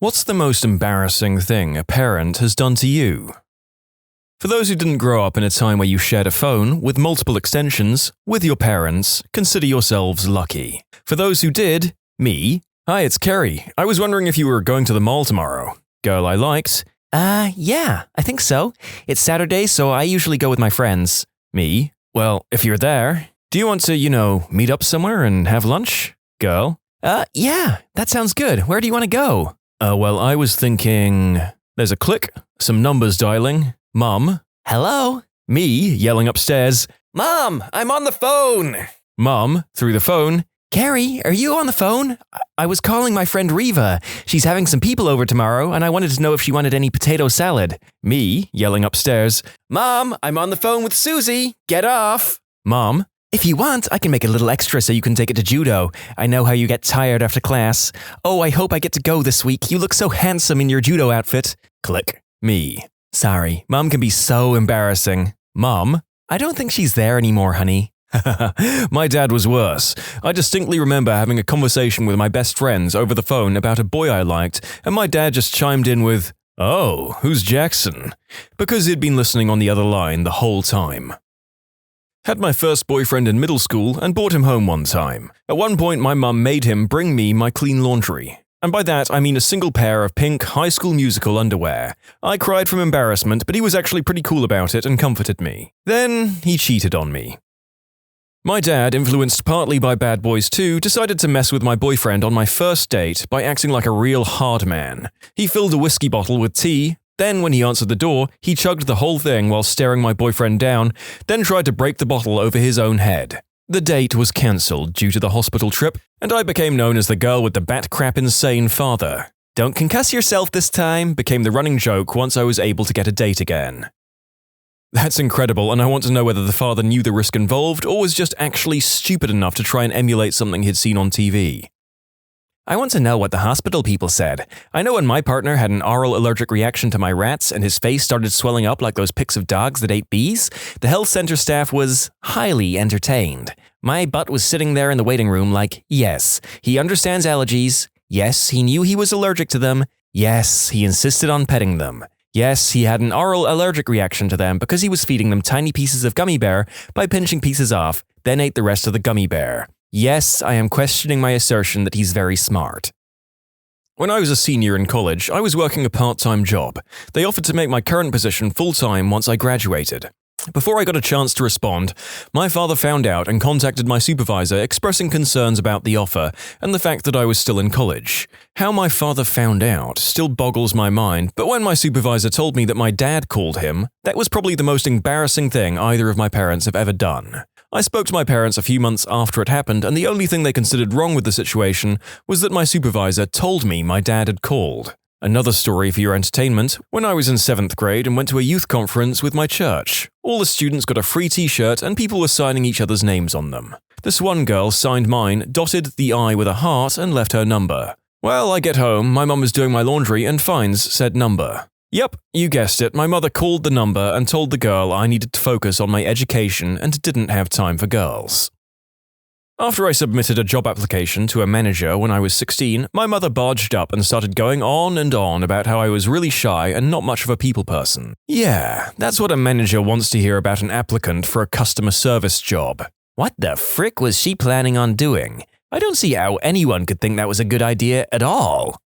What's the most embarrassing thing a parent has done to you? For those who didn't grow up in a time where you shared a phone with multiple extensions with your parents, consider yourselves lucky. For those who did, me. Hi, it's Kerry. I was wondering if you were going to the mall tomorrow. Girl I liked. Yeah, I think so. It's Saturday, so I usually go with my friends. Me. Well, if you're there, do you want to, meet up somewhere and have lunch? Girl. Yeah, that sounds good. Where do you want to go? Well, I was thinking… There's a click, some numbers dialing. Mum. Hello? Me, yelling upstairs. Mom, I'm on the phone! Mum, through the phone. Carrie, are you on the phone? I was calling my friend Riva. She's having some people over tomorrow, and I wanted to know if she wanted any potato salad. Me, yelling upstairs. Mom, I'm on the phone with Susie. Get off! Mom. If you want, I can make a little extra so you can take it to judo. I know how you get tired after class. Oh, I hope I get to go this week. You look so handsome in your judo outfit. Click. Me. Sorry, Mom can be so embarrassing. Mom. I don't think she's there anymore, honey. My dad was worse. I distinctly remember having a conversation with my best friends over the phone about a boy I liked, and my dad just chimed in with, "Oh, who's Jackson?" because he'd been listening on the other line the whole time. Had my first boyfriend in middle school and brought him home one time. At one point, my mum made him bring me my clean laundry. And by that, I mean a single pair of pink High School Musical underwear. I cried from embarrassment, but he was actually pretty cool about it and comforted me. Then, he cheated on me. My dad, influenced partly by Bad Boys 2, decided to mess with my boyfriend on my first date by acting like a real hard man. He filled a whiskey bottle with tea. Then, when he answered the door, he chugged the whole thing while staring my boyfriend down, then tried to break the bottle over his own head. The date was cancelled due to the hospital trip, and I became known as the girl with the bat-crap insane father. "Don't concuss yourself this time," became the running joke once I was able to get a date again. That's incredible, and I want to know whether the father knew the risk involved or was just actually stupid enough to try and emulate something he'd seen on TV. I want to know what the hospital people said. I know when my partner had an oral allergic reaction to my rats and his face started swelling up like those pics of dogs that ate bees, the health center staff was highly entertained. My butt was sitting there in the waiting room like, yes, he understands allergies. Yes, he knew he was allergic to them. Yes, he insisted on petting them. Yes, he had an oral allergic reaction to them because he was feeding them tiny pieces of gummy bear by pinching pieces off, then ate the rest of the gummy bear. Yes, I am questioning my assertion that he's very smart. When I was a senior in college, I was working a part-time job. They offered to make my current position full-time once I graduated. Before I got a chance to respond, my father found out and contacted my supervisor expressing concerns about the offer and the fact that I was still in college. How my father found out still boggles my mind, but when my supervisor told me that my dad called him, that was probably the most embarrassing thing either of my parents have ever done. I spoke to my parents a few months after it happened, and the only thing they considered wrong with the situation was that my supervisor told me my dad had called. Another story for your entertainment, when I was in 7th grade and went to a youth conference with my church. All the students got a free t-shirt and people were signing each other's names on them. This one girl signed mine, dotted the I with a heart and left her number. Well, I get home, my mum was doing my laundry and finds said number. Yep, you guessed it, my mother called the number and told the girl I needed to focus on my education and didn't have time for girls. After I submitted a job application to a manager when I was 16, my mother barged up and started going on and on about how I was really shy and not much of a people person. Yeah, that's what a manager wants to hear about an applicant for a customer service job. What the frick was she planning on doing? I don't see how anyone could think that was a good idea at all.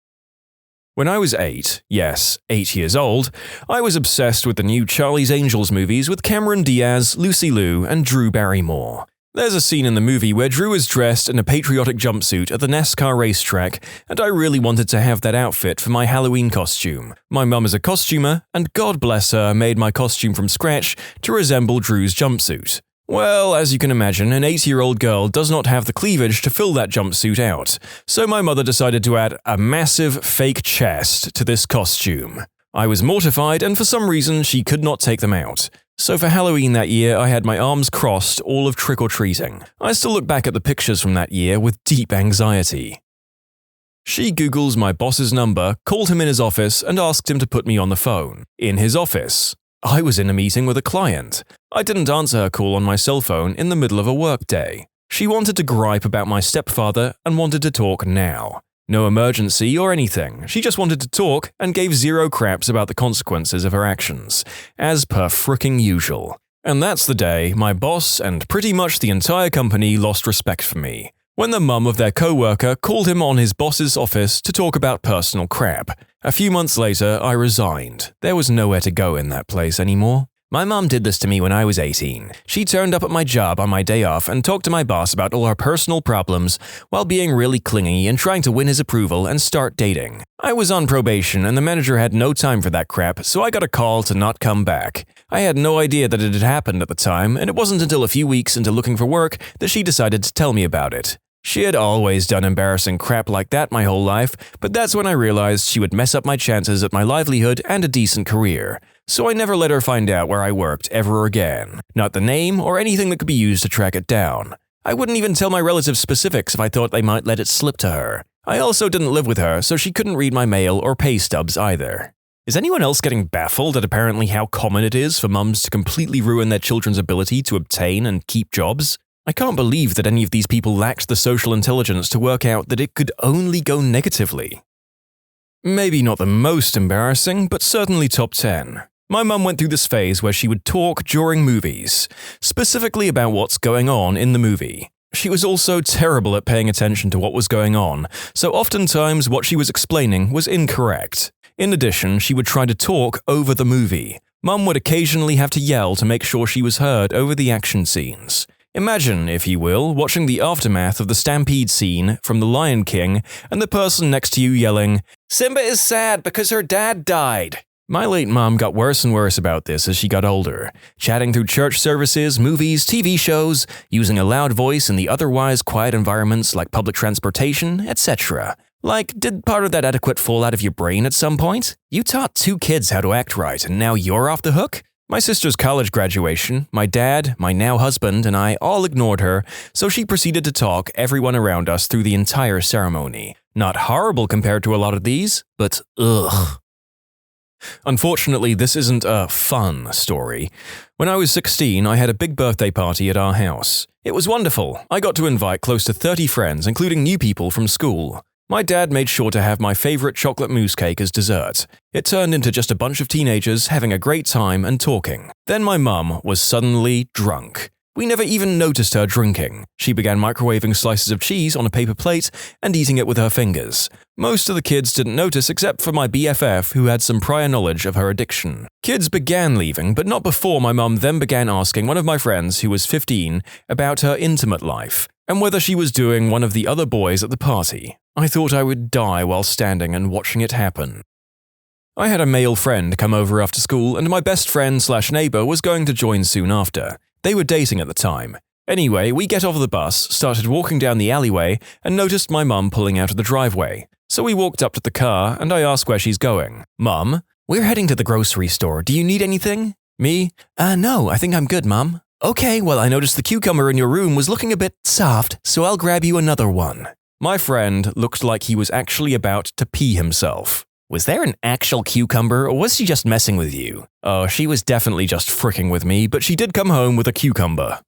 When I was 8 years old, I was obsessed with the new Charlie's Angels movies with Cameron Diaz, Lucy Liu, and Drew Barrymore. There's a scene in the movie where Drew is dressed in a patriotic jumpsuit at the NASCAR racetrack, and I really wanted to have that outfit for my Halloween costume. My mum is a costumer, and God bless her, made my costume from scratch to resemble Drew's jumpsuit. Well, as you can imagine, an 8-year-old girl does not have the cleavage to fill that jumpsuit out, so my mother decided to add a massive fake chest to this costume. I was mortified, and for some reason she could not take them out. So for Halloween that year, I had my arms crossed all of trick-or-treating. I still look back at the pictures from that year with deep anxiety. She Googles my boss's number, called him in his office, and asked him to put me on the phone. In his office. I was in a meeting with a client. I didn't answer her call on my cell phone in the middle of a workday. She wanted to gripe about my stepfather and wanted to talk now. No emergency or anything. She just wanted to talk and gave zero craps about the consequences of her actions, as per fricking usual. And that's the day my boss and pretty much the entire company lost respect for me, when the mum of their co-worker called him on his boss's office to talk about personal crap. A few months later, I resigned. There was nowhere to go in that place anymore. My mom did this to me when I was 18. She turned up at my job on my day off and talked to my boss about all her personal problems while being really clingy and trying to win his approval and start dating. I was on probation and the manager had no time for that crap, so I got a call to not come back. I had no idea that it had happened at the time, and it wasn't until a few weeks into looking for work that she decided to tell me about it. She had always done embarrassing crap like that my whole life, but that's when I realized she would mess up my chances at my livelihood and a decent career. So I never let her find out where I worked ever again. Not the name or anything that could be used to track it down. I wouldn't even tell my relatives specifics if I thought they might let it slip to her. I also didn't live with her, so she couldn't read my mail or pay stubs either. Is anyone else getting baffled at apparently how common it is for mums to completely ruin their children's ability to obtain and keep jobs? I can't believe that any of these people lacked the social intelligence to work out that it could only go negatively. Maybe not the most embarrassing, but certainly top 10. My mum went through this phase where she would talk during movies, specifically about what's going on in the movie. She was also terrible at paying attention to what was going on, so oftentimes what she was explaining was incorrect. In addition, she would try to talk over the movie. Mum would occasionally have to yell to make sure she was heard over the action scenes. Imagine, if you will, watching the aftermath of the stampede scene from The Lion King and the person next to you yelling, "Simba is sad because her dad died." My late mom got worse and worse about this as she got older, chatting through church services, movies, TV shows, using a loud voice in the otherwise quiet environments like public transportation, etc. Like, did part of that etiquette fall out of your brain at some point? You taught 2 kids how to act right and now you're off the hook? My sister's college graduation, my dad, my now husband, and I all ignored her, so she proceeded to talk everyone around us through the entire ceremony. Not horrible compared to a lot of these, but ugh. Unfortunately, this isn't a fun story. When I was 16, I had a big birthday party at our house. It was wonderful. I got to invite close to 30 friends, including new people from school. My dad made sure to have my favorite chocolate mousse cake as dessert. It turned into just a bunch of teenagers having a great time and talking. Then my mum was suddenly drunk. We never even noticed her drinking. She began microwaving slices of cheese on a paper plate and eating it with her fingers. Most of the kids didn't notice except for my BFF, who had some prior knowledge of her addiction. Kids began leaving, but not before my mum then began asking one of my friends, who was 15, about her intimate life and whether she was doing one of the other boys at the party. I thought I would die while standing and watching it happen. I had a male friend come over after school, and my best friend/neighbor was going to join soon after. They were dating at the time. Anyway, we get off the bus, started walking down the alleyway, and noticed my mum pulling out of the driveway. So we walked up to the car, and I asked where she's going. "Mum, we're heading to the grocery store. Do you need anything?" Me? No, I think I'm good, Mum." "Okay, well, I noticed the cucumber in your room was looking a bit soft, so I'll grab you another one." My friend looked like he was actually about to pee himself. Was there an actual cucumber, or was she just messing with you? Oh, she was definitely just fricking with me, but she did come home with a cucumber.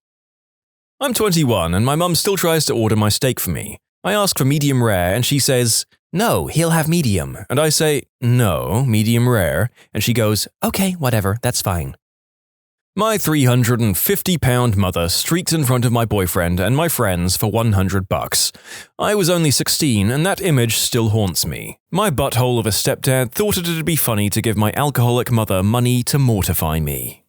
I'm 21, and my mum still tries to order my steak for me. I ask for medium rare, and she says, "No, he'll have medium." And I say, "No, medium rare." And she goes, "Okay, whatever, that's fine." My 350-pound mother streaked in front of my boyfriend and my friends for $100. I was only 16, and that image still haunts me. My butthole of a stepdad thought it'd be funny to give my alcoholic mother money to mortify me.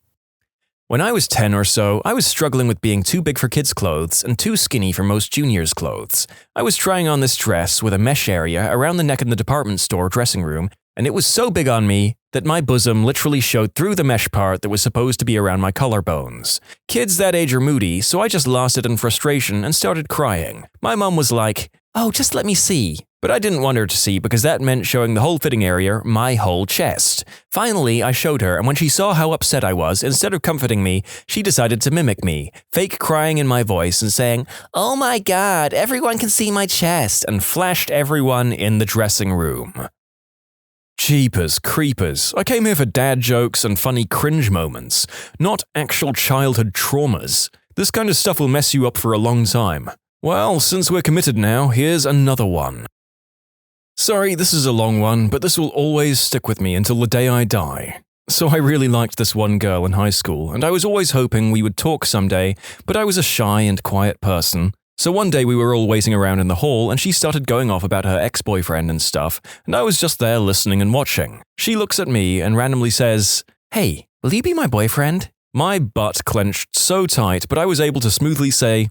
When I was 10 or so, I was struggling with being too big for kids' clothes and too skinny for most juniors' clothes. I was trying on this dress with a mesh area around the neck in the department store dressing room, and it was so big on me that my bosom literally showed through the mesh part that was supposed to be around my collarbones. Kids that age are moody, so I just lost it in frustration and started crying. My mom was like, "Oh, just let me see." But I didn't want her to see because that meant showing the whole fitting area, my whole chest. Finally, I showed her, and when she saw how upset I was, instead of comforting me, she decided to mimic me, fake crying in my voice and saying, "Oh my God, everyone can see my chest," and flashed everyone in the dressing room. Jeepers creepers, I came here for dad jokes and funny cringe moments, not actual childhood traumas. This kind of stuff will mess you up for a long time. Well, since we're committed now, here's another one. Sorry, this is a long one, but this will always stick with me until the day I die. So I really liked this one girl in high school, and I was always hoping we would talk someday, but I was a shy and quiet person. So one day we were all waiting around in the hall, and she started going off about her ex-boyfriend and stuff, and I was just there listening and watching. She looks at me and randomly says, "Hey, will you be my boyfriend?" My butt clenched so tight, but I was able to smoothly say,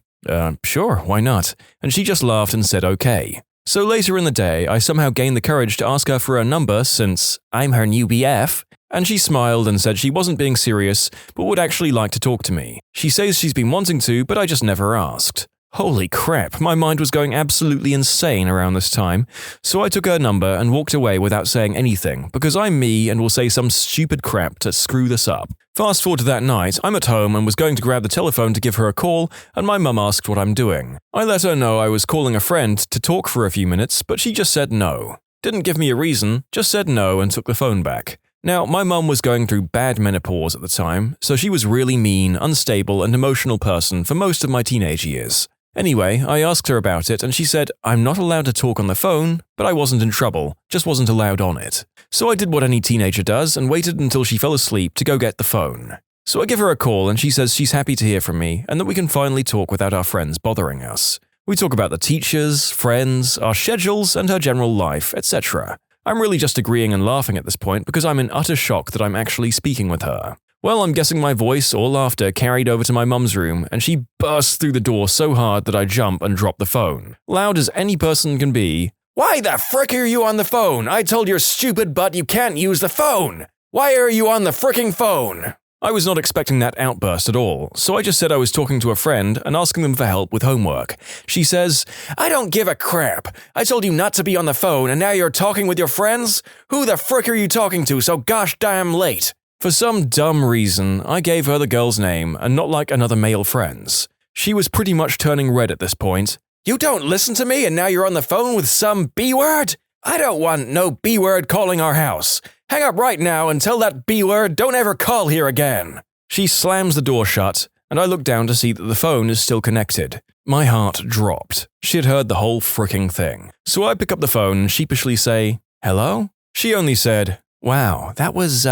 sure, why not? And she just laughed and said okay. So later in the day, I somehow gained the courage to ask her for her number since I'm her new BF, and she smiled and said she wasn't being serious, but would actually like to talk to me. She says she's been wanting to, but I just never asked. Holy crap, my mind was going absolutely insane around this time, so I took her number and walked away without saying anything, because I'm me and will say some stupid crap to screw this up. Fast forward to that night, I'm at home and was going to grab the telephone to give her a call, and my mum asked what I'm doing. I let her know I was calling a friend to talk for a few minutes, but she just said no. Didn't give me a reason, just said no and took the phone back. Now, my mum was going through bad menopause at the time, so she was really mean, unstable, and emotional person for most of my teenage years. Anyway, I asked her about it, and she said I'm not allowed to talk on the phone, but I wasn't in trouble, just wasn't allowed on it. So I did what any teenager does and waited until she fell asleep to go get the phone. So I give her a call and she says she's happy to hear from me and that we can finally talk without our friends bothering us. We talk about the teachers, friends, our schedules, and her general life, etc. I'm really just agreeing and laughing at this point because I'm in utter shock that I'm actually speaking with her. Well, I'm guessing my voice or laughter carried over to my mum's room, and she bursts through the door so hard that I jump and drop the phone. Loud as any person can be. "Why the frick are you on the phone? I told your stupid butt you can't use the phone! Why are you on the fricking phone?" I was not expecting that outburst at all, so I just said I was talking to a friend and asking them for help with homework. She says, "I don't give a crap. I told you not to be on the phone, and now you're talking with your friends? Who the frick are you talking to so gosh damn late?" For some dumb reason, I gave her the girl's name and not like another male friend's. She was pretty much turning red at this point. "You don't listen to me and now you're on the phone with some B-word? I don't want no B-word calling our house. Hang up right now and tell that B-word don't ever call here again." She slams the door shut, and I look down to see that the phone is still connected. My heart dropped. She had heard the whole fricking thing. So I pick up the phone and sheepishly say, "Hello?" She only said, "Wow, that was,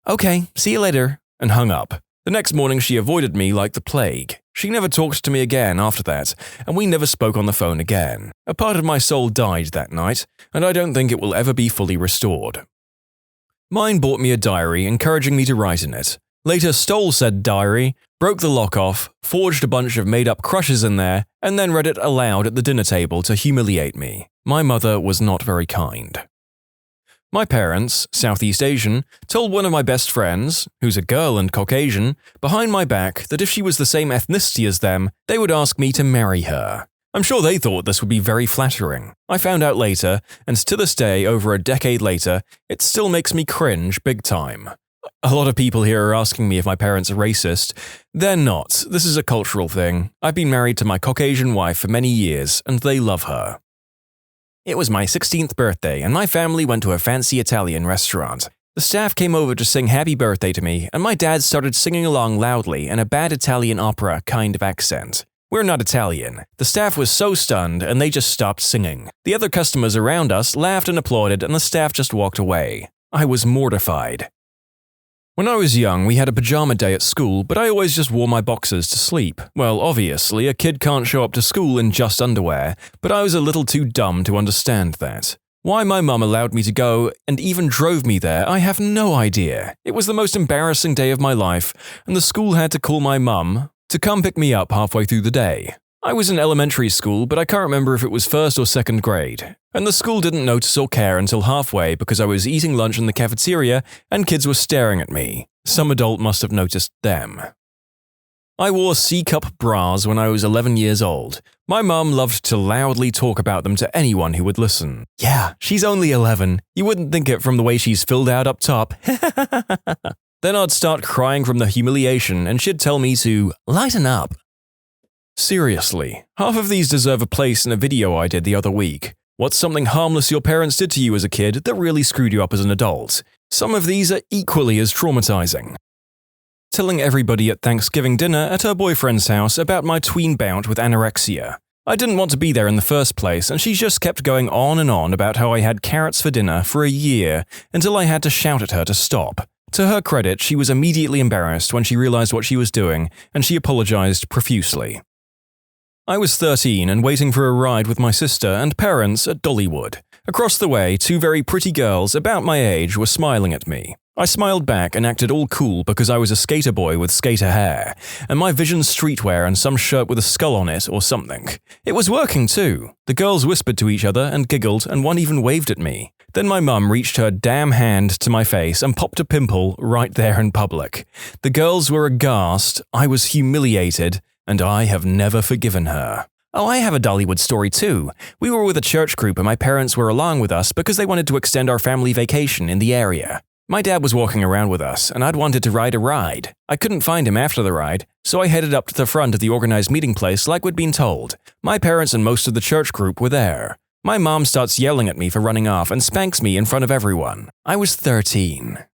okay, see you later," and hung up. The next morning she avoided me like the plague. She never talked to me again after that, and we never spoke on the phone again. A part of my soul died that night, and I don't think it will ever be fully restored. Mine bought me a diary encouraging me to write in it. Later stole said diary, broke the lock off, forged a bunch of made-up crushes in there, and then read it aloud at the dinner table to humiliate me. My mother was not very kind. My parents, Southeast Asian, told one of my best friends, who's a girl and Caucasian, behind my back that if she was the same ethnicity as them, they would ask me to marry her. I'm sure they thought this would be very flattering. I found out later, and to this day, over a decade later, it still makes me cringe big time. A lot of people here are asking me if my parents are racist. They're not. This is a cultural thing. I've been married to my Caucasian wife for many years, and they love her. It was my 16th birthday, and my family went to a fancy Italian restaurant. The staff came over to sing happy birthday to me, and my dad started singing along loudly in a bad Italian opera kind of accent. We're not Italian. The staff was so stunned, and they just stopped singing. The other customers around us laughed and applauded, and the staff just walked away. I was mortified. When I was young, we had a pajama day at school, but I always just wore my boxers to sleep. Well, obviously, a kid can't show up to school in just underwear, but I was a little too dumb to understand that. Why my mum allowed me to go and even drove me there, I have no idea. It was the most embarrassing day of my life, and the school had to call my mum to come pick me up halfway through the day. I was in elementary school, but I can't remember if it was first or second grade. And the school didn't notice or care until halfway because I was eating lunch in the cafeteria and kids were staring at me. Some adult must have noticed them. I wore C-cup bras when I was 11 years old. My mum loved to loudly talk about them to anyone who would listen. Yeah, she's only 11. You wouldn't think it from the way she's filled out up top. Then I'd start crying from the humiliation and she'd tell me to lighten up. Seriously, half of these deserve a place in a video I did the other week. What's something harmless your parents did to you as a kid that really screwed you up as an adult? Some of these are equally as traumatizing. Telling everybody at Thanksgiving dinner at her boyfriend's house about my tween bout with anorexia. I didn't want to be there in the first place, and she just kept going on and on about how I had carrots for dinner for a year until I had to shout at her to stop. To her credit, she was immediately embarrassed when she realized what she was doing, and she apologized profusely. I was 13 and waiting for a ride with my sister and parents at Dollywood. Across the way, two very pretty girls about my age were smiling at me. I smiled back and acted all cool because I was a skater boy with skater hair, and my Vision streetwear and some shirt with a skull on it or something. It was working too. The girls whispered to each other and giggled, and one even waved at me. Then my mum reached her damn hand to my face and popped a pimple right there in public. The girls were aghast, I was humiliated, and I have never forgiven her. Oh, I have a Dollywood story too. We were with a church group and my parents were along with us because they wanted to extend our family vacation in the area. My dad was walking around with us, and I'd wanted to ride a ride. I couldn't find him after the ride, so I headed up to the front of the organized meeting place like we'd been told. My parents and most of the church group were there. My mom starts yelling at me for running off and spanks me in front of everyone. I was 13.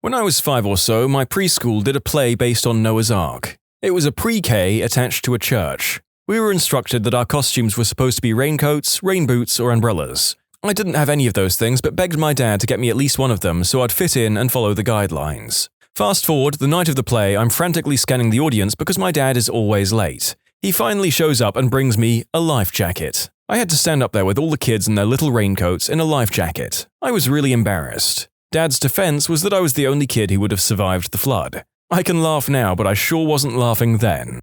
When I was 5 or so, my preschool did a play based on Noah's Ark. It was a pre-K attached to a church. We were instructed that our costumes were supposed to be raincoats, rain boots, or umbrellas. I didn't have any of those things, but begged my dad to get me at least one of them so I'd fit in and follow the guidelines. Fast forward, the night of the play, I'm frantically scanning the audience because my dad is always late. He finally shows up and brings me a life jacket. I had to stand up there with all the kids in their little raincoats in a life jacket. I was really embarrassed. Dad's defense was that I was the only kid who would have survived the flood. I can laugh now, but I sure wasn't laughing then.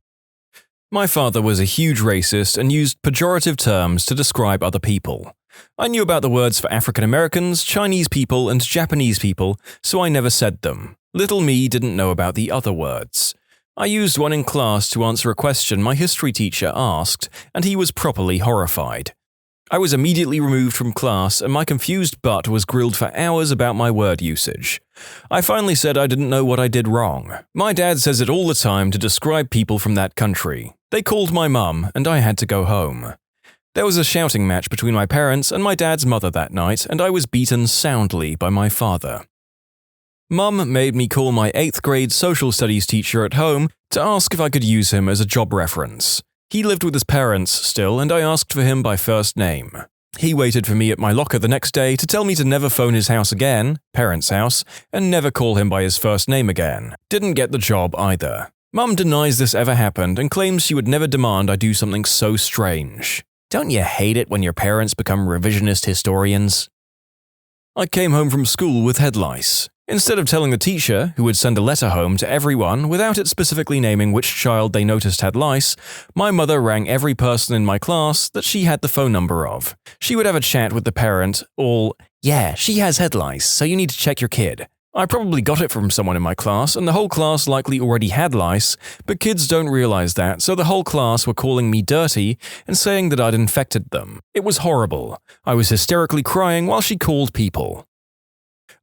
My father was a huge racist and used pejorative terms to describe other people. I knew about the words for African Americans, Chinese people, and Japanese people, so I never said them. Little me didn't know about the other words. I used one in class to answer a question my history teacher asked, and he was properly horrified. I was immediately removed from class, and my confused butt was grilled for hours about my word usage. I finally said I didn't know what I did wrong. My dad says it all the time to describe people from that country. They called my mum, and I had to go home. There was a shouting match between my parents and my dad's mother that night, and I was beaten soundly by my father. Mum made me call my 8th grade social studies teacher at home to ask if I could use him as a job reference. He lived with his parents still, and I asked for him by first name. He waited for me at my locker the next day to tell me to never phone his house again, parents' house, and never call him by his first name again. Didn't get the job either. Mum denies this ever happened and claims she would never demand I do something so strange. Don't you hate it when your parents become revisionist historians? I came home from school with head lice. Instead of telling the teacher, who would send a letter home to everyone without it specifically naming which child they noticed had lice, my mother rang every person in my class that she had the phone number of. She would have a chat with the parent, all, "Yeah, she has head lice, so you need to check your kid." I probably got it from someone in my class, and the whole class likely already had lice, but kids don't realize that, so the whole class were calling me dirty and saying that I'd infected them. It was horrible. I was hysterically crying while she called people.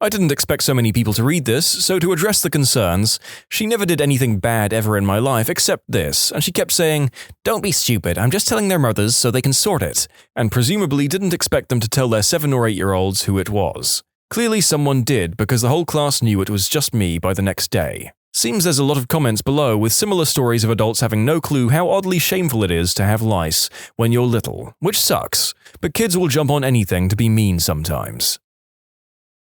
I didn't expect so many people to read this, so to address the concerns, she never did anything bad ever in my life except this, and she kept saying, "Don't be stupid, I'm just telling their mothers so they can sort it," and presumably didn't expect them to tell their 7 or 8-year-olds who it was. Clearly someone did, because the whole class knew it was just me by the next day. Seems there's a lot of comments below with similar stories of adults having no clue how oddly shameful it is to have lice when you're little, which sucks, but kids will jump on anything to be mean sometimes.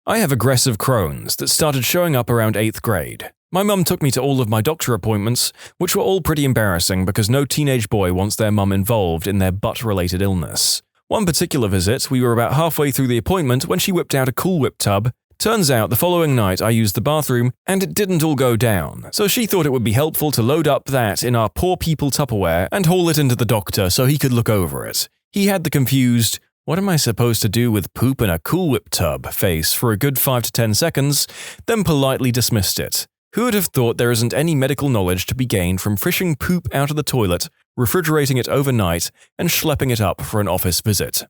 I have aggressive Crohn's that started showing up around 8th grade. My mum took me to all of my doctor appointments, which were all pretty embarrassing because no teenage boy wants their mum involved in their butt-related illness. One particular visit, we were about halfway through the appointment when she whipped out a Cool Whip tub. Turns out the following night I used the bathroom and it didn't all go down, so she thought it would be helpful to load up that in our poor people Tupperware and haul it into the doctor so he could look over it. He had the confused, "What am I supposed to do with poop in a Cool Whip tub?" face for a good 5 to 10 seconds, then politely dismissed it. Who would have thought there isn't any medical knowledge to be gained from fishing poop out of the toilet, refrigerating it overnight, and schlepping it up for an office visit?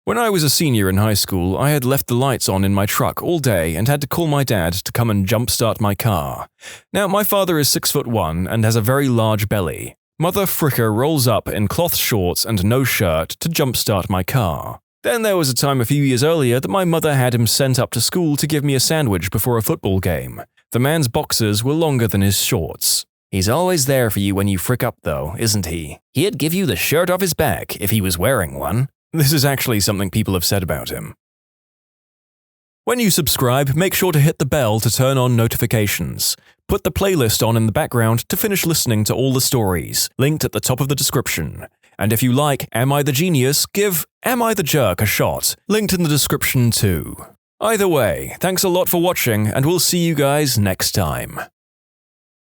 When I was a senior in high school, I had left the lights on in my truck all day and had to call my dad to come and jumpstart my car. Now, my father is 6'1" and has a very large belly. Mother Fricker rolls up in cloth shorts and no shirt to jumpstart my car. Then there was a time a few years earlier that my mother had him sent up to school to give me a sandwich before a football game. The man's boxers were longer than his shorts. He's always there for you when you frick up, though, isn't he? He'd give you the shirt off his back if he was wearing one. This is actually something people have said about him. When you subscribe, make sure to hit the bell to turn on notifications. Put the playlist on in the background to finish listening to all the stories, linked at the top of the description. And if you like Am I the Genius, give Am I the Jerk a shot, linked in the description too. Either way, thanks a lot for watching, and we'll see you guys next time.